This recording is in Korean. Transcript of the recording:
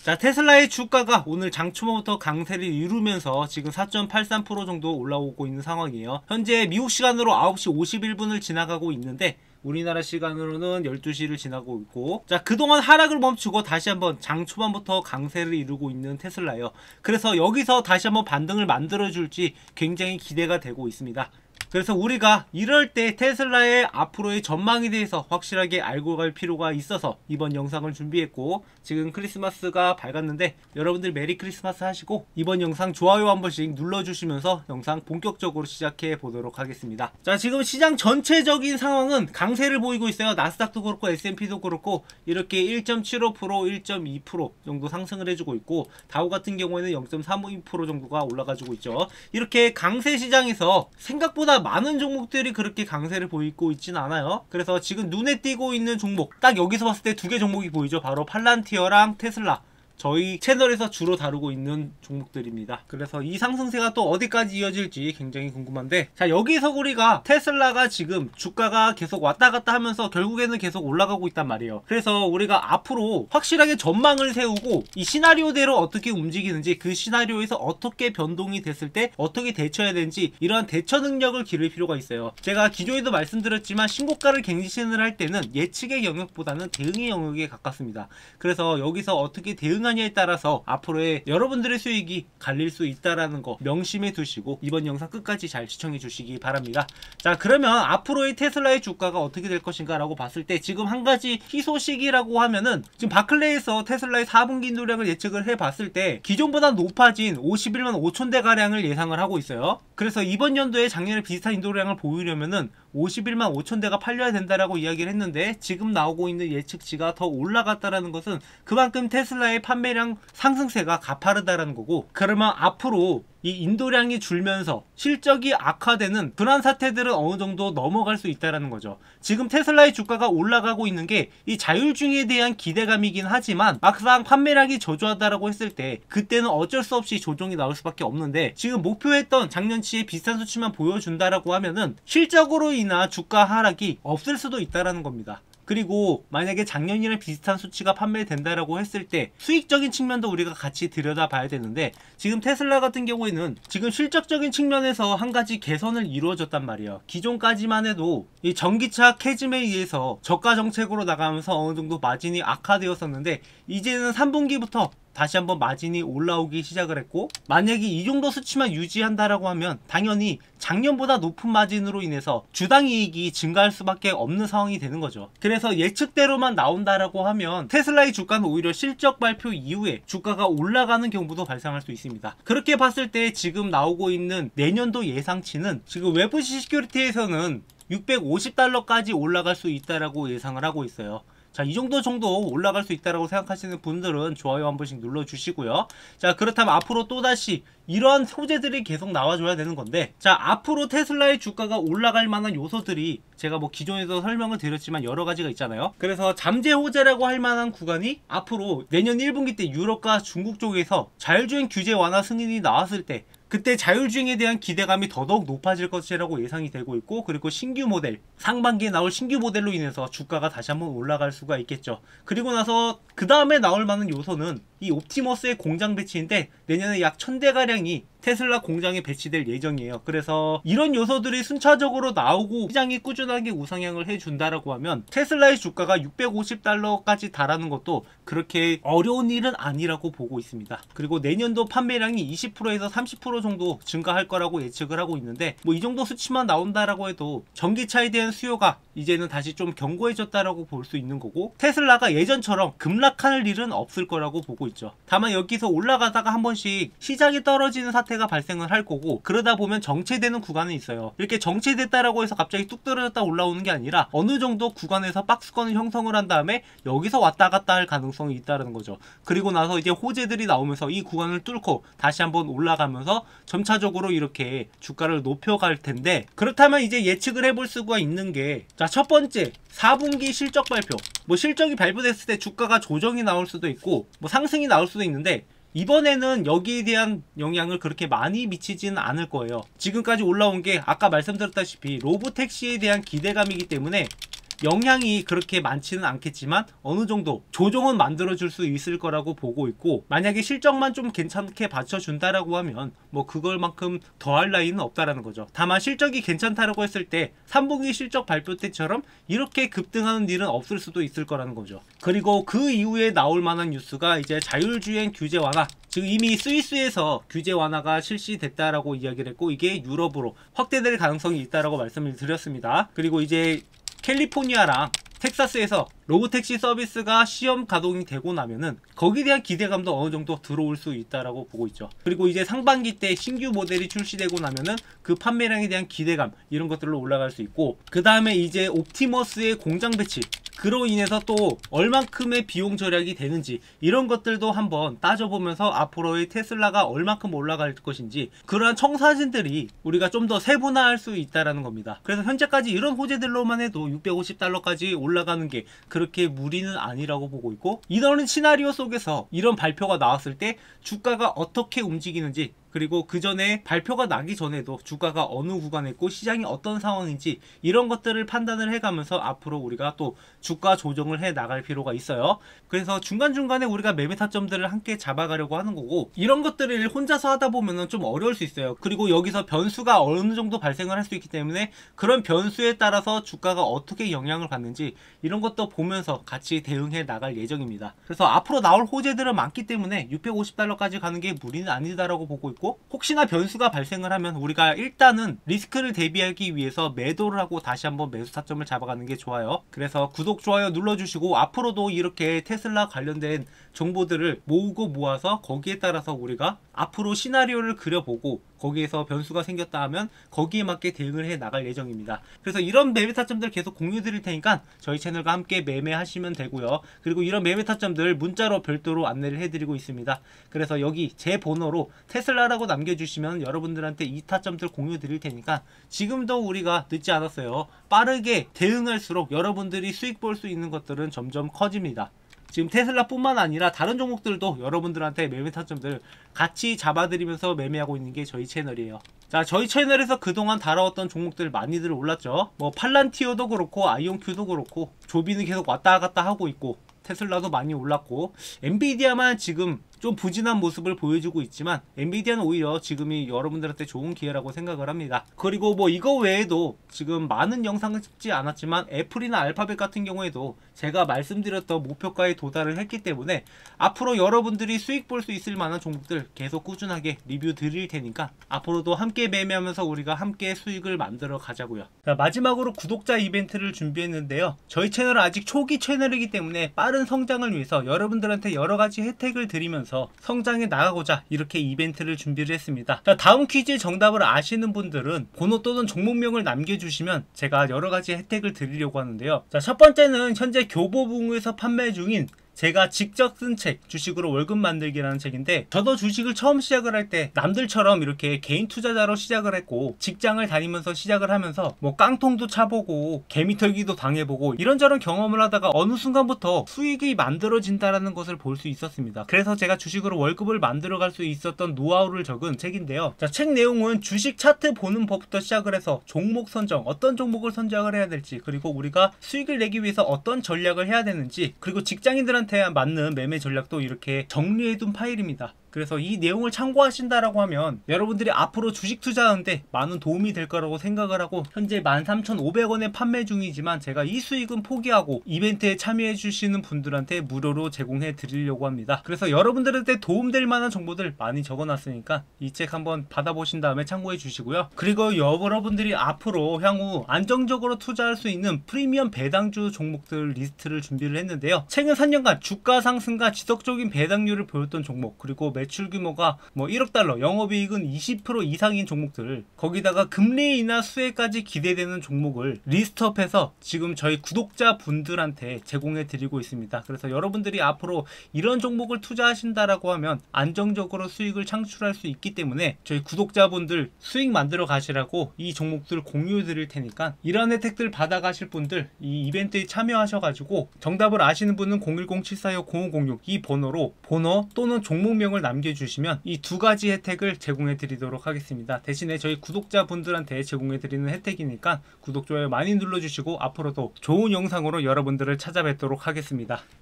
자, 테슬라의 주가가 오늘 장초반부터 강세를 이루면서 지금 4.83% 정도 올라오고 있는 상황이에요. 현재 미국 시간으로 9시 51분을 지나가고 있는데 우리나라 시간으로는 12시를 지나고 있고, 자, 그동안 하락을 멈추고 다시 한번 장 초반부터 강세를 이루고 있는 테슬라예요. 그래서 여기서 다시 한번 반등을 만들어줄지 굉장히 기대가 되고 있습니다. 그래서 우리가 이럴 때 테슬라의 앞으로의 전망에 대해서 확실하게 알고 갈 필요가 있어서 이번 영상을 준비했고, 지금 크리스마스가 밝았는데 여러분들 메리 크리스마스 하시고 이번 영상 좋아요 한 번씩 눌러주시면서 영상 본격적으로 시작해 보도록 하겠습니다. 자, 지금 시장 전체적인 상황은 강세를 보이고 있어요. 나스닥도 그렇고 S&P도 그렇고 이렇게 1.75%, 1.2% 정도 상승을 해주고 있고, 다우 같은 경우에는 0.32% 정도가 올라가지고 있죠. 이렇게 강세 시장에서 생각보다 많은 종목들이 그렇게 강세를 보이고 있진 않아요. 그래서 지금 눈에 띄고 있는 종목, 딱 여기서 봤을 때 두 개 종목이 보이죠. 바로 팔란티어랑 테슬라. 저희 채널에서 주로 다루고 있는 종목들입니다. 그래서 이 상승세가 또 어디까지 이어질지 굉장히 궁금한데, 자, 여기서 우리가 테슬라가 지금 주가가 계속 왔다 갔다 하면서 결국에는 계속 올라가고 있단 말이에요. 그래서 우리가 앞으로 확실하게 전망을 세우고 이 시나리오대로 어떻게 움직이는지, 그 시나리오에서 어떻게 변동이 됐을 때 어떻게 대처해야 되는지, 이러한 대처 능력을 기를 필요가 있어요. 제가 기존에도 말씀드렸지만 신고가를 갱신을 할 때는 예측의 영역보다는 대응의 영역에 가깝습니다. 그래서 여기서 어떻게 대응하냐에 따라서 앞으로의 여러분들의 수익이 갈릴 수 있다라는 거 명심해 두시고 이번 영상 끝까지 잘 시청해 주시기 바랍니다. 자, 그러면 앞으로의 테슬라의 주가가 어떻게 될 것인가 라고 봤을 때, 지금 한 가지 희소식이라고 하면은 지금 바클레이에서 테슬라의 4분기 인도량을 예측을 해 봤을 때 기존보다 높아진 51만 5천대 가량을 예상을 하고 있어요. 그래서 이번 연도에 작년에 비슷한 인도량을 보이려면은 51만 5천대가 팔려야 된다라고 이야기를 했는데, 지금 나오고 있는 예측치가 더 올라갔다라는 것은 그만큼 테슬라의 판매량 상승세가 가파르다라는 거고, 그러면 앞으로 이 인도량이 줄면서 실적이 악화되는 그런 사태들은 어느 정도 넘어갈 수 있다라는 거죠. 지금 테슬라의 주가가 올라가고 있는 게 이 자율주행에 대한 기대감이긴 하지만 막상 판매량이 저조하다라고 했을 때 그때는 어쩔 수 없이 조정이 나올 수밖에 없는데, 지금 목표했던 작년치의 비슷한 수치만 보여준다라고 하면은 실적으로 인한 주가 하락이 없을 수도 있다라는 겁니다. 그리고 만약에 작년이랑 비슷한 수치가 판매된다라고 했을 때 수익적인 측면도 우리가 같이 들여다봐야 되는데, 지금 테슬라 같은 경우에는 지금 실적적인 측면에서 한 가지 개선을 이루어졌단 말이에요. 기존까지만 해도 이 전기차 캐즘에 의해서 저가 정책으로 나가면서 어느 정도 마진이 악화되었었는데, 이제는 3분기부터 다시 한번 마진이 올라오기 시작을 했고, 만약에 이 정도 수치만 유지한다라고 하면 당연히 작년보다 높은 마진으로 인해서 주당 이익이 증가할 수밖에 없는 상황이 되는 거죠. 그래서 예측대로만 나온다라고 하면 테슬라의 주가는 오히려 실적 발표 이후에 주가가 올라가는 경우도 발생할 수 있습니다. 그렇게 봤을 때 지금 나오고 있는 내년도 예상치는 지금 외부 시큐리티에서는 650달러까지 올라갈 수 있다라고 예상을 하고 있어요. 자, 이 정도 올라갈 수 있다라고 생각하시는 분들은 좋아요 한 번씩 눌러주시고요. 자, 그렇다면 앞으로 또다시 이러한 소재들이 계속 나와줘야 되는 건데, 자, 앞으로 테슬라의 주가가 올라갈 만한 요소들이 제가 뭐 기존에도 설명을 드렸지만 여러 가지가 있잖아요. 그래서 잠재 호재라고 할 만한 구간이 앞으로 내년 1분기 때 유럽과 중국 쪽에서 자율주행 규제 완화 승인이 나왔을 때 그때 자율주행에 대한 기대감이 더더욱 높아질 것이라고 예상이 되고 있고, 그리고 신규 모델, 상반기에 나올 신규 모델로 인해서 주가가 다시 한번 올라갈 수가 있겠죠. 그리고 나서 그 다음에 나올 만한 요소는 이 옵티머스의 공장 배치인데, 내년에 약 1000대가량이 테슬라 공장에 배치될 예정이에요. 그래서 이런 요소들이 순차적으로 나오고 시장이 꾸준하게 우상향을 해준다라고 하면 테슬라의 주가가 650달러까지 달하는 것도 그렇게 어려운 일은 아니라고 보고 있습니다. 그리고 내년도 판매량이 20%에서 30% 정도 증가할 거라고 예측을 하고 있는데, 뭐 이 정도 수치만 나온다라고 해도 전기차에 대한 수요가 이제는 다시 좀 견고해졌다라고 볼 수 있는 거고, 테슬라가 예전처럼 급락하는 일은 없을 거라고 보고 있죠. 다만 여기서 올라가다가 한 번씩 시장이 떨어지는 사태가 발생을 할 거고, 그러다 보면 정체되는 구간은 있어요. 이렇게 정체됐다라고 해서 갑자기 뚝 떨어졌다 올라오는 게 아니라 어느 정도 구간에서 박스권을 형성을 한 다음에 여기서 왔다 갔다 할 가능성이 있다는 거죠. 그리고 나서 이제 호재들이 나오면서 이 구간을 뚫고 다시 한번 올라가면서 점차적으로 이렇게 주가를 높여갈 텐데, 그렇다면 이제 예측을 해볼 수가 있는 게, 자, 첫 번째 4분기 실적 발표. 뭐 실적이 발표됐을 때 주가가 조정이 나올 수도 있고 뭐 상승이 나올 수도 있는데, 이번에는 여기에 대한 영향을 그렇게 많이 미치지는 않을 거예요. 지금까지 올라온 게 아까 말씀드렸다시피 로보택시에 대한 기대감이기 때문에 영향이 그렇게 많지는 않겠지만 어느 정도 조정은 만들어줄 수 있을 거라고 보고 있고, 만약에 실적만 좀 괜찮게 받쳐준다라고 하면 뭐 그걸만큼 더할 나위는 없다라는 거죠. 다만 실적이 괜찮다라고 했을 때 3분기 실적 발표 때처럼 이렇게 급등하는 일은 없을 수도 있을 거라는 거죠. 그리고 그 이후에 나올 만한 뉴스가 이제 자율주행 규제 완화, 즉 이미 스위스에서 규제 완화가 실시됐다라고 이야기를 했고, 이게 유럽으로 확대될 가능성이 있다라고 말씀을 드렸습니다. 그리고 이제 캘리포니아랑 텍사스에서 로보택시 서비스가 시험 가동이 되고 나면은 거기에 대한 기대감도 어느 정도 들어올 수 있다라고 보고 있죠. 그리고 이제 상반기 때 신규 모델이 출시되고 나면은 그 판매량에 대한 기대감, 이런 것들로 올라갈 수 있고, 그 다음에 이제 옵티머스의 공장 배치, 그로 인해서 또 얼만큼의 비용 절약이 되는지, 이런 것들도 한번 따져보면서 앞으로의 테슬라가 얼만큼 올라갈 것인지, 그러한 청사진들이 우리가 좀 더 세분화할 수 있다라는 겁니다. 그래서 현재까지 이런 호재들로만 해도 650달러까지 올라가는 게 그렇게 무리는 아니라고 보고 있고, 이런 시나리오 속에서 이런 발표가 나왔을 때 주가가 어떻게 움직이는지, 그리고 그 전에 발표가 나기 전에도 주가가 어느 구간에 있고 시장이 어떤 상황인지, 이런 것들을 판단을 해가면서 앞으로 우리가 또 주가 조정을 해 나갈 필요가 있어요. 그래서 중간중간에 우리가 매매 타점들을 함께 잡아가려고 하는 거고, 이런 것들을 혼자서 하다 보면은 좀 어려울 수 있어요. 그리고 여기서 변수가 어느 정도 발생을 할 수 있기 때문에 그런 변수에 따라서 주가가 어떻게 영향을 받는지, 이런 것도 보면서 같이 대응해 나갈 예정입니다. 그래서 앞으로 나올 호재들은 많기 때문에 650달러까지 가는 게 무리는 아니다라고 보고 있고, 혹시나 변수가 발생을 하면 우리가 일단은 리스크를 대비하기 위해서 매도를 하고 다시 한번 매수 타점을 잡아가는 게 좋아요. 그래서 구독, 좋아요 눌러주시고, 앞으로도 이렇게 테슬라 관련된 정보들을 모으고 모아서 거기에 따라서 우리가 앞으로 시나리오를 그려보고, 거기에서 변수가 생겼다 하면 거기에 맞게 대응을 해 나갈 예정입니다. 그래서 이런 매매 타점들 계속 공유 드릴 테니까 저희 채널과 함께 매매하시면 되고요. 그리고 이런 매매 타점들 문자로 별도로 안내를 해드리고 있습니다. 그래서 여기 제 번호로 테슬라라고 남겨주시면 여러분들한테 이 타점들 공유 드릴 테니까 지금도 우리가 늦지 않았어요. 빠르게 대응할수록 여러분들이 수익 볼 수 있는 것들은 점점 커집니다. 지금 테슬라 뿐만 아니라 다른 종목들도 여러분들한테 매매 타점들 같이 잡아드리면서 매매하고 있는 게 저희 채널이에요. 자, 저희 채널에서 그동안 다뤄왔던 종목들 많이들 올랐죠. 뭐 팔란티어도 그렇고 아이온큐도 그렇고 조비는 계속 왔다 갔다 하고 있고, 테슬라도 많이 올랐고, 엔비디아만 지금 좀 부진한 모습을 보여주고 있지만 엔비디아는 오히려 지금이 여러분들한테 좋은 기회라고 생각을 합니다. 그리고 뭐 이거 외에도 지금 많은 영상을 찍지 않았지만 애플이나 알파벳 같은 경우에도 제가 말씀드렸던 목표가에 도달을 했기 때문에 앞으로 여러분들이 수익 볼 수 있을 만한 종목들 계속 꾸준하게 리뷰 드릴 테니까 앞으로도 함께 매매하면서 우리가 함께 수익을 만들어 가자고요. 자, 마지막으로 구독자 이벤트를 준비했는데요. 저희 채널은 아직 초기 채널이기 때문에 빠른 성장을 위해서 여러분들한테 여러가지 혜택을 드리면서 성장해 나가고자 이렇게 이벤트를 준비를 했습니다. 자, 다음 퀴즈의 정답을 아시는 분들은 번호 또는 종목명을 남겨주시면 제가 여러가지 혜택을 드리려고 하는데요. 자, 첫 번째는 현재 교보문고에서 판매 중인 제가 직접 쓴 책, 주식으로 월급 만들기라는 책인데, 저도 주식을 처음 시작을 할 때 남들처럼 이렇게 개인 투자자로 시작을 했고, 직장을 다니면서 시작을 하면서 뭐 깡통도 차보고 개미털기도 당해보고 이런저런 경험을 하다가 어느 순간부터 수익이 만들어진다라는 것을 볼 수 있었습니다. 그래서 제가 주식으로 월급을 만들어갈 수 있었던 노하우를 적은 책인데요. 자, 책 내용은 주식 차트 보는 법부터 시작을 해서 종목 선정, 어떤 종목을 선정을 해야 될지, 그리고 우리가 수익을 내기 위해서 어떤 전략을 해야 되는지, 그리고 직장인들한테 맞는 매매 전략도 이렇게 정리해둔 파일입니다. 그래서 이 내용을 참고하신다라고 하면 여러분들이 앞으로 주식 투자하는데 많은 도움이 될 거라고 생각을 하고, 현재 13,500원에 판매 중이지만 제가 이 수익은 포기하고 이벤트에 참여해 주시는 분들한테 무료로 제공해 드리려고 합니다. 그래서 여러분들한테 도움될 만한 정보들 많이 적어놨으니까 이 책 한번 받아보신 다음에 참고해 주시고요. 그리고 여러분들이 앞으로 향후 안정적으로 투자할 수 있는 프리미엄 배당주 종목들 리스트를 준비를 했는데요. 최근 3년간 주가 상승과 지속적인 배당률을 보였던 종목, 그리고 매출 규모가 뭐 1억 달러, 영업이익은 20% 이상인 종목들, 거기다가 금리 인하 수혜까지 기대되는 종목을 리스트업해서 지금 저희 구독자 분들한테 제공해 드리고 있습니다. 그래서 여러분들이 앞으로 이런 종목을 투자하신다라고 하면 안정적으로 수익을 창출할 수 있기 때문에 저희 구독자분들 수익 만들어 가시라고 이 종목들 공유해 드릴 테니까 이런 혜택들 받아 가실 분들 이 이벤트에 참여하셔가지고 정답을 아시는 분은 010-745-0506 이 번호로 번호 또는 종목명을 남겨주시면 이 두 가지 혜택을 제공해 드리도록 하겠습니다. 대신에 저희 구독자분들한테 제공해 드리는 혜택이니까 구독, 좋아요 많이 눌러주시고 앞으로도 좋은 영상으로 여러분들을 찾아뵙도록 하겠습니다.